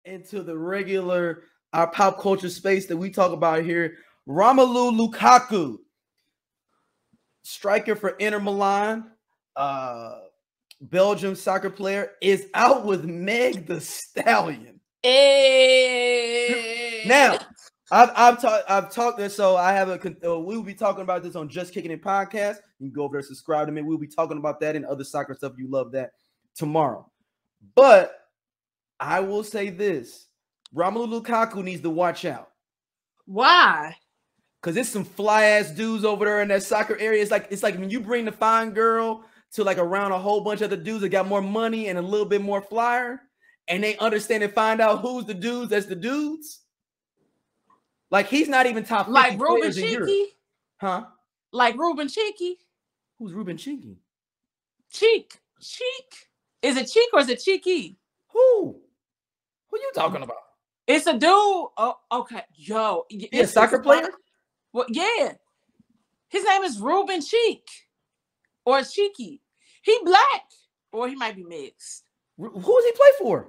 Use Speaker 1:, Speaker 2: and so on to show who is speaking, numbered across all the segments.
Speaker 1: into the regular our pop culture space that we talk about here. Romelu Lukaku, striker for Inter Milan, Belgium soccer player, is out with Meg the Stallion.
Speaker 2: Hey.
Speaker 1: Now, I've talked this, so I have we will be talking about this on Just Kicking It podcast. You can go over there, subscribe to me. We'll be talking about that and other soccer stuff. You love that tomorrow. But I will say this: Romelu Lukaku needs to watch out.
Speaker 2: Why?
Speaker 1: Because there's some fly ass dudes over there in that soccer area. It's like when you bring the fine girl to like around a whole bunch of the dudes that got more money and a little bit more flyer, and they understand and find out who's the dudes that's the dudes. Like he's not even top 50
Speaker 2: like Ruben
Speaker 1: players in Europe. Huh?
Speaker 2: Like Ruben Cheeky.
Speaker 1: Who's Ruben Cheeky?
Speaker 2: Cheek. Is it Cheek or is it Cheeky?
Speaker 1: Who you talking about?
Speaker 2: It's a dude. Oh, okay. Yo.
Speaker 1: Yeah, soccer player?
Speaker 2: Well, yeah. His name is Ruben Cheek. Or Cheeky. He black. Or he might be mixed.
Speaker 1: Who does he play for?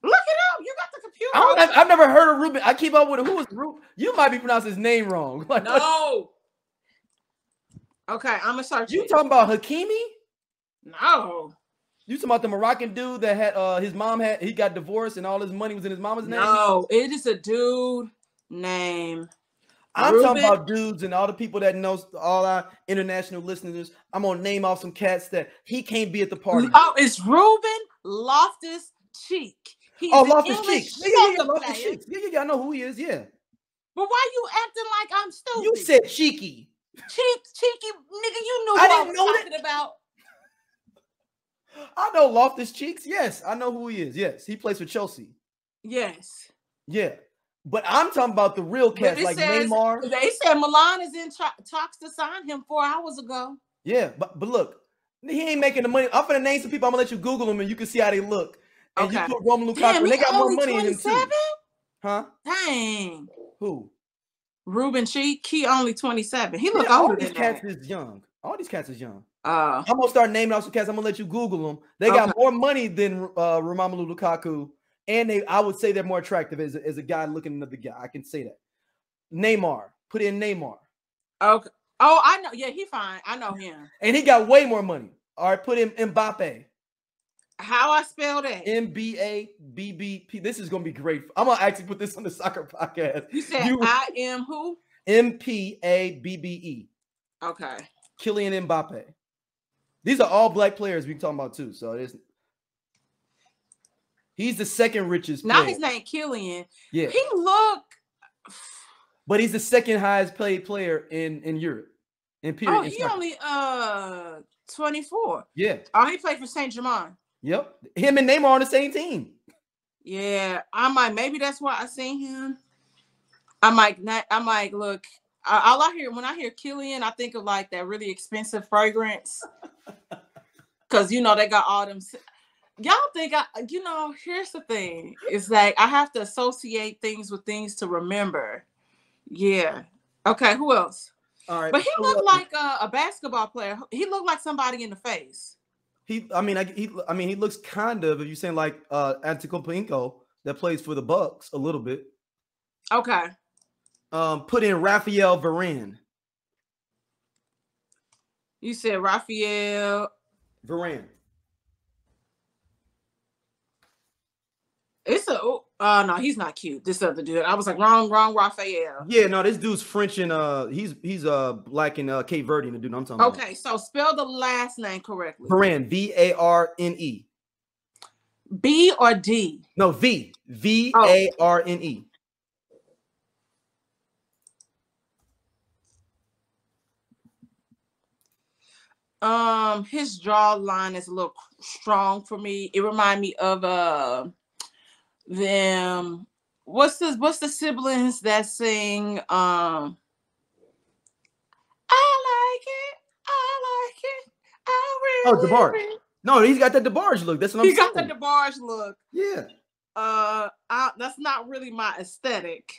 Speaker 2: Look it up. You got the computer.
Speaker 1: I've never heard of Ruben. I keep up with it. Who is Ruben? You might be pronouncing his name wrong. Like,
Speaker 2: no. Okay, I'm gonna search.
Speaker 1: You talking about Hakimi?
Speaker 2: No.
Speaker 1: You talking about the Moroccan dude that had his mom he got divorced and all his money was in his mama's name?
Speaker 2: No, it is a dude named
Speaker 1: I'm
Speaker 2: Ruben.
Speaker 1: talking about dudes and all the people that knows all our international listeners. I'm gonna name off some cats that he can't be at the party.
Speaker 2: Oh, it's Ruben Loftus-Cheek.
Speaker 1: Loftus-Cheek. Yeah, Loftus-Cheek. Yeah, I know who he is. Yeah.
Speaker 2: But why you acting like I'm stupid?
Speaker 1: You said cheeky.
Speaker 2: Cheeky, nigga. You knew
Speaker 1: I
Speaker 2: what I
Speaker 1: didn't
Speaker 2: was
Speaker 1: know
Speaker 2: talking about.
Speaker 1: I know Loftus-Cheeks. Yes, I know who he is. Yes, he plays for Chelsea.
Speaker 2: Yes.
Speaker 1: Yeah. But I'm talking about the real cats like Neymar.
Speaker 2: They said Milan is in talks to sign him 4 hours ago.
Speaker 1: Yeah, but look, he ain't making the money. I'm gonna name some people. I'm gonna let you Google them and you can see how they look. And
Speaker 2: okay.
Speaker 1: you put Romelu Lukaku, and they got more money 27? In him too. Huh?
Speaker 2: Dang.
Speaker 1: Who?
Speaker 2: Ruben Cheek. He only 27. He look older than that. All these cats
Speaker 1: is young. All these cats is young.
Speaker 2: I'm
Speaker 1: gonna start naming off some cats. I'm gonna let you Google them. They got more money than Romelu Lukaku, and I would say they're more attractive as a guy looking at the guy. I can say that. Neymar. Put in Neymar.
Speaker 2: Okay. Oh, I know. Yeah, he fine. I know him.
Speaker 1: And he got way more money. All right, put in Mbappe.
Speaker 2: How I spell that?
Speaker 1: Mbappe. This is gonna be great. I'm gonna actually put this on the soccer podcast.
Speaker 2: You said I am who?
Speaker 1: Mbappe.
Speaker 2: Okay.
Speaker 1: Kylian Mbappe. These are all black players we talking about too. So he's the second richest player.
Speaker 2: Now his name Kylian.
Speaker 1: Yeah.
Speaker 2: He look.
Speaker 1: But he's the second highest paid player in Europe.
Speaker 2: Oh, he only 24.
Speaker 1: Yeah.
Speaker 2: Oh, he played for Saint Germain.
Speaker 1: Yep. Him and Neymar on the same team.
Speaker 2: Yeah, maybe that's why I seen him. I might look. All I hear when I hear Kylian, I think of like that really expensive fragrance. Cause they got all them. Y'all think here's the thing. It's like I have to associate things with things to remember. Yeah. Okay, who else?
Speaker 1: All right.
Speaker 2: But he looked like a basketball player. He looked like somebody in the face.
Speaker 1: He looks kind of, if you're saying like Antetokounmpo that plays for the Bucks a little bit.
Speaker 2: Okay.
Speaker 1: Put in Raphael Varane.
Speaker 2: You said Raphael
Speaker 1: Varane.
Speaker 2: It's no, he's not cute. This other dude. I was like, wrong, Raphael.
Speaker 1: Yeah, no, this dude's French and he's black in Cape Verde, the dude I'm talking about.
Speaker 2: Okay, so spell the last name correctly.
Speaker 1: Varane, Varne.
Speaker 2: B or D?
Speaker 1: No, Varne.
Speaker 2: His jawline is a little strong for me. It reminds me of them. What's the siblings that sing I like it. I really
Speaker 1: DeBarge. No, he's got that DeBarge look. That's what I'm saying.
Speaker 2: He got the DeBarge look.
Speaker 1: Yeah.
Speaker 2: That's not really my aesthetic.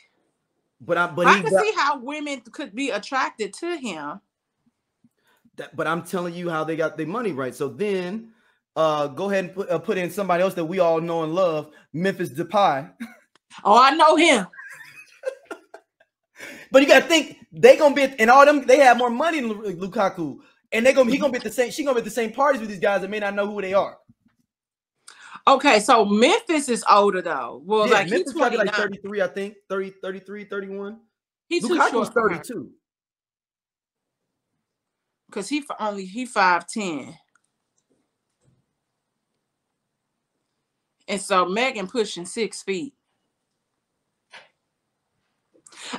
Speaker 1: But
Speaker 2: I can see how women could be attracted to him.
Speaker 1: But I'm telling you how they got their money right. So then Go ahead and put in somebody else that we all know and love, Memphis Depay.
Speaker 2: Oh, I know him.
Speaker 1: But you gotta think they gonna be and all them. They have more money than Lukaku, and he gonna be at the same. She gonna be at the same parties with these guys that may not know who they are.
Speaker 2: Okay, so Memphis is older though. Well,
Speaker 1: Yeah,
Speaker 2: like
Speaker 1: Memphis
Speaker 2: he's
Speaker 1: probably
Speaker 2: 29.
Speaker 1: like 33, I think. 30, 33, 31.
Speaker 2: He's too
Speaker 1: Lukaku's
Speaker 2: short for her.
Speaker 1: 32.
Speaker 2: Because he 5'10". And so Megan pushing 6 feet.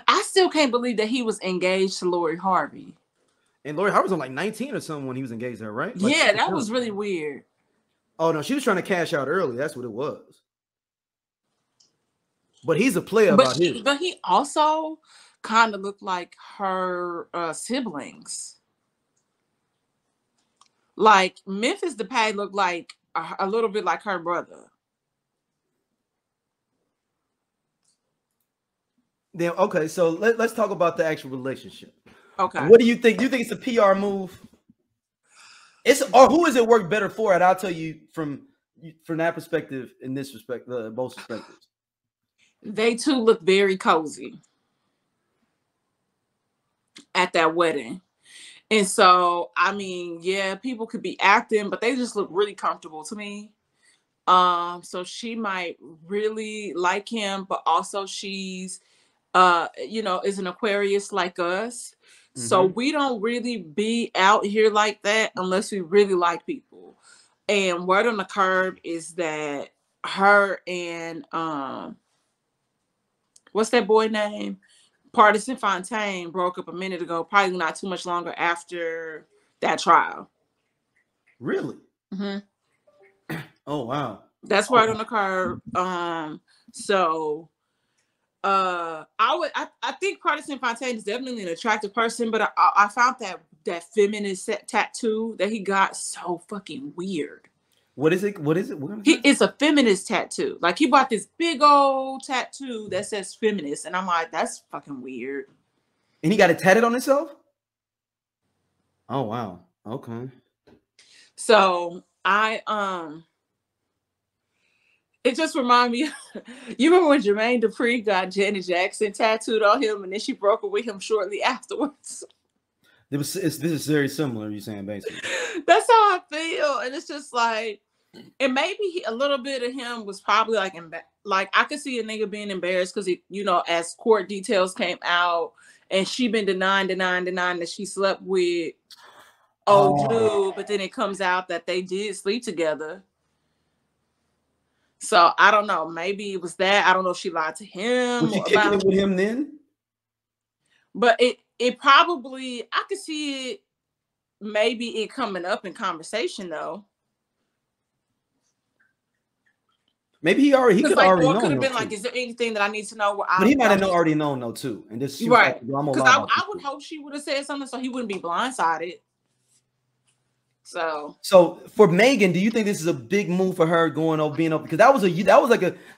Speaker 2: I still can't believe that he was engaged to Lori Harvey.
Speaker 1: And Lori Harvey was on like 19 or something when he was engaged to her, right? Like,
Speaker 2: yeah, that was really weird.
Speaker 1: Oh, no, she was trying to cash out early. That's what it was. But he's a player
Speaker 2: But
Speaker 1: about
Speaker 2: he also kind of looked like her siblings. Like Memphis Depay looked like a little bit like her brother.
Speaker 1: Then okay, so let's talk about the actual relationship.
Speaker 2: Okay.
Speaker 1: What do you think? Do you think it's a PR move? Or who is it work better for? And I'll tell you from that perspective, in this respect, both perspectives.
Speaker 2: They two look very cozy at that wedding. And so, I mean, yeah, people could be acting, but they just look really comfortable to me. So she might really like him, but also she's is an Aquarius like us. Mm-hmm. So we don't really be out here like that unless we really like people. And word on the curb is that her and what's that boy name? Partisan Fontaine broke up a minute ago, probably not too much longer after that trial.
Speaker 1: Really?
Speaker 2: Mm-hmm.
Speaker 1: Oh wow.
Speaker 2: That's right on the curb. So I think Partisan Fontaine is definitely an attractive person, but I found that feminist tattoo that he got so fucking weird.
Speaker 1: What is it?
Speaker 2: It's a feminist tattoo. Like he bought this big old tattoo that says feminist, and I'm like, that's fucking weird.
Speaker 1: And he got it tatted on himself? Oh wow. Okay.
Speaker 2: So it just reminded me. You remember when Jermaine Dupri got Janet Jackson tattooed on him, and then she broke up with him shortly afterwards.
Speaker 1: This is very similar. You're saying basically.
Speaker 2: That's how I feel, and it's just like, and maybe a little bit of him was probably like I could see a nigga being embarrassed because as court details came out, and she been denying that she slept with old dude, but then it comes out that they did sleep together. So I don't know. Maybe it was that. I don't know if she lied to him.
Speaker 1: Was she kicking it with him then?
Speaker 2: But it probably, I could see it. Maybe it coming up in conversation though.
Speaker 1: Maybe he could already know.
Speaker 2: Could have been like, is there anything that I need to know?
Speaker 1: But he might have already known though too. And this
Speaker 2: right? Because I would hope she would have said something so he wouldn't be blindsided. So
Speaker 1: for Megan, do you think this is a big move for her being over? Because that was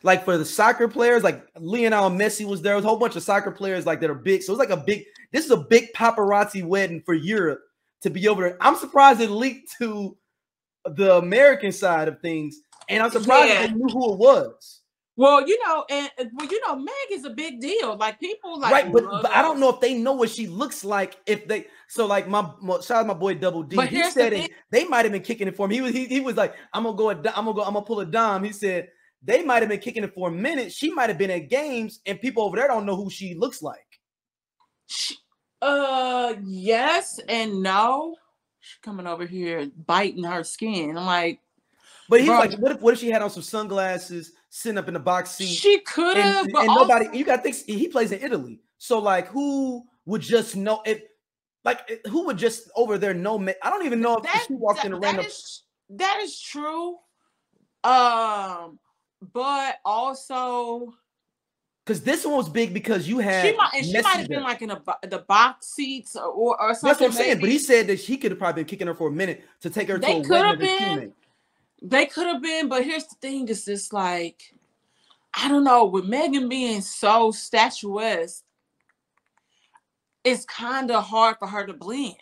Speaker 1: like for the soccer players, like Lionel Messi was there. There was a whole bunch of soccer players like that are big. So it's like this is a big paparazzi wedding for Europe to be over there. I'm surprised it leaked to the American side of things, and I'm surprised they knew who it was.
Speaker 2: Well, Meg is a big deal. Like people like
Speaker 1: right, but I don't know if they know what she looks like. If they like shout out my boy Double D. He said they might have been kicking it for him. He was like, I'm gonna pull a dime. He said they might have been kicking it for a minute. She might have been at games, and people over there don't know who she looks like.
Speaker 2: Yes and no. She's coming over here biting her skin. I'm like.
Speaker 1: But he's like, what if she had on some sunglasses, sitting up in the box seat?
Speaker 2: She could have, but
Speaker 1: nobody. You got to think he plays in Italy, so like, who would just know if? Like, who would just over there know? I don't even know if she walked in a random.
Speaker 2: That is true. But also,
Speaker 1: because this one was big because you had.
Speaker 2: She might have been like in the box seats or something.
Speaker 1: That's what I'm saying. But he said that he could have probably been kicking her for a minute to take her to a wedding of his teammate.
Speaker 2: They could have been, but here's the thing: is this like, I don't know, with Megan being so statuesque, it's kind of hard for her to blend.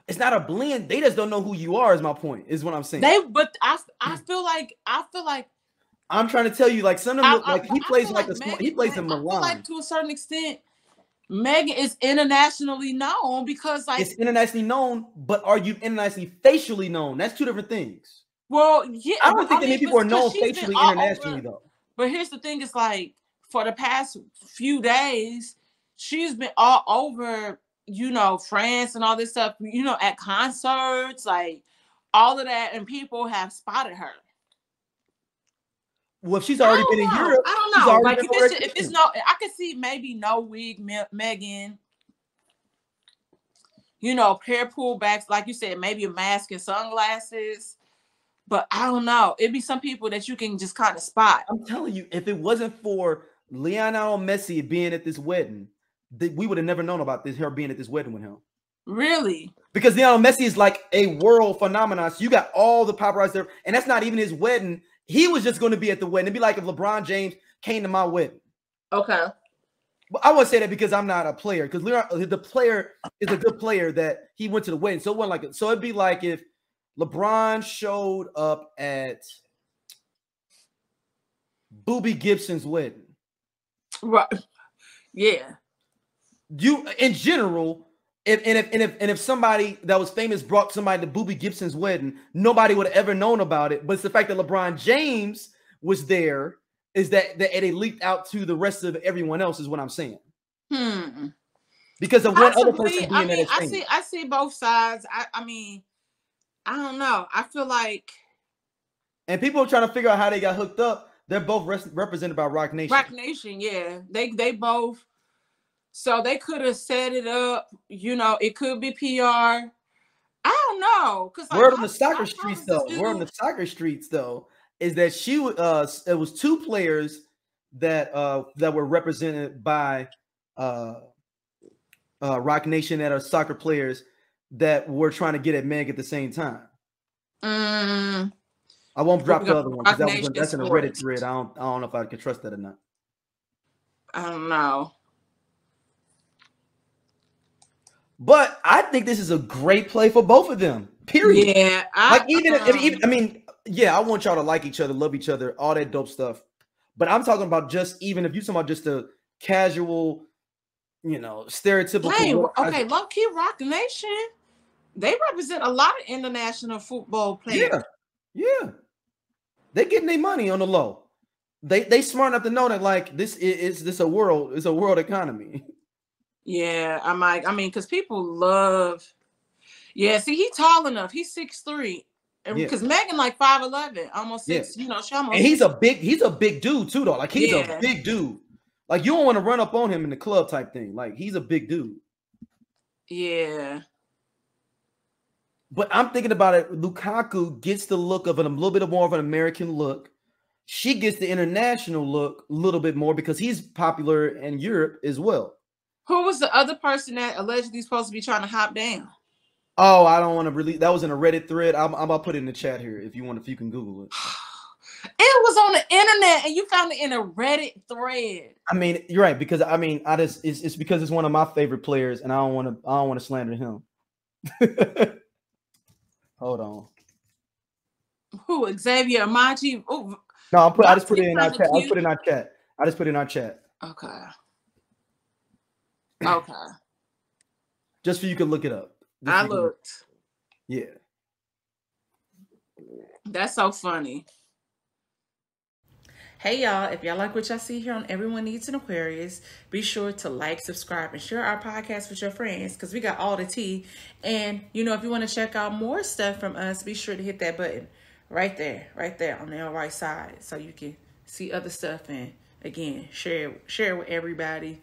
Speaker 1: It's not a blend. They just don't know who you are. Is my point. Is what I'm saying.
Speaker 2: But I feel like
Speaker 1: I'm trying to tell you, like some of them look like he plays like he plays in
Speaker 2: I feel like
Speaker 1: Milan.
Speaker 2: to a certain extent, Megan is internationally known because like
Speaker 1: It's internationally known, but are you internationally facially known? That's two different things.
Speaker 2: Well, yeah,
Speaker 1: I don't think that many people are known
Speaker 2: she's been
Speaker 1: facially
Speaker 2: all
Speaker 1: internationally
Speaker 2: over.
Speaker 1: though.
Speaker 2: But here's the thing: it's like for the past few days, she's been all over, you know, France and all this stuff, you know, at concerts, like all of that, and people have spotted her.
Speaker 1: Well, if she's already been in Europe,
Speaker 2: I don't know. Like if it's no, I could see maybe no wig, Megan. You know, pair pullbacks, like you said, maybe a mask and sunglasses. But I don't know. It'd be some people that you can just kind of spot.
Speaker 1: I'm telling you, if it wasn't for Lionel Messi being at this wedding, we would have never known about her being at this wedding with him.
Speaker 2: Really?
Speaker 1: Because Lionel Messi is like a world phenomenon. So you got all the paparazzi there, and that's not even his wedding. He was just going to be at the wedding. It'd be like if LeBron James came to my wedding.
Speaker 2: Okay.
Speaker 1: But I wouldn't say that because I'm not a player. Because the player is a good player that he went to the wedding. So it wasn't like it. So it'd be like if LeBron showed up at Boobie Gibson's wedding.
Speaker 2: Right. Yeah.
Speaker 1: You in general, if somebody that was famous brought somebody to Boobie Gibson's wedding, nobody would have ever known about it. But it's the fact that LeBron James was there is that it leaked out to the rest of everyone else is what I'm saying. Because of one other person being there.
Speaker 2: I see both sides. I mean, I don't know. I feel like,
Speaker 1: and people are trying to figure out how they got hooked up. They're both represented by Rock Nation.
Speaker 2: Rock Nation, yeah. They both. So they could have set it up. You know, it could be PR. I don't know. Because
Speaker 1: word on the soccer streets, though, is that it was two players that were represented by Rock Nation that are soccer players that were trying to get at Meg at the same time. I won't drop the other one because that's in a Reddit thread. I don't know if I can trust that or not.
Speaker 2: I don't know.
Speaker 1: But I think this is a great play for both of them. Period. Yeah. I want y'all to like each other, love each other, all that dope stuff. But I'm talking about just even if you're talking about just a casual, you know, stereotypical.
Speaker 2: Hey, okay, low key Rock Nation. They represent a lot of international football players.
Speaker 1: Yeah. They're getting their money on the low. They smart enough to know that like this is a world economy.
Speaker 2: Yeah, because people love. Yeah, see, he's tall enough. He's 6'3". Because Megan like 5'11", almost 6. You know, she almost.
Speaker 1: And he's a big dude too, though. Like he's a big dude. Like you don't want to run up on him in the club type thing. Like he's a big dude.
Speaker 2: Yeah.
Speaker 1: But I'm thinking about it. Lukaku gets the look of a little bit more of an American look. She gets the international look a little bit more because he's popular in Europe as well.
Speaker 2: Who was the other person that allegedly supposed to be trying to hop down?
Speaker 1: Oh, I don't want to release. That was in a Reddit thread. I'm about to put it in the chat here if you can Google it.
Speaker 2: It was on the internet and you found it in a Reddit thread.
Speaker 1: I mean, you're right because it's because it's one of my favorite players and I don't want to slander him. Hold on.
Speaker 2: Who? Xavier Amachi? Oh,
Speaker 1: no, I just put it in our chat. I just put it in our chat.
Speaker 2: Okay.
Speaker 1: Just so you can look it up.
Speaker 2: I looked.
Speaker 1: Yeah.
Speaker 2: That's so funny.
Speaker 3: Hey y'all, if y'all like what y'all see here on Everyone Needs an Aquarius, be sure to like, subscribe, and share our podcast with your friends because we got all the tea. And, you know, if you want to check out more stuff from us, be sure to hit that button right there on the right side so you can see other stuff and, again, share with everybody.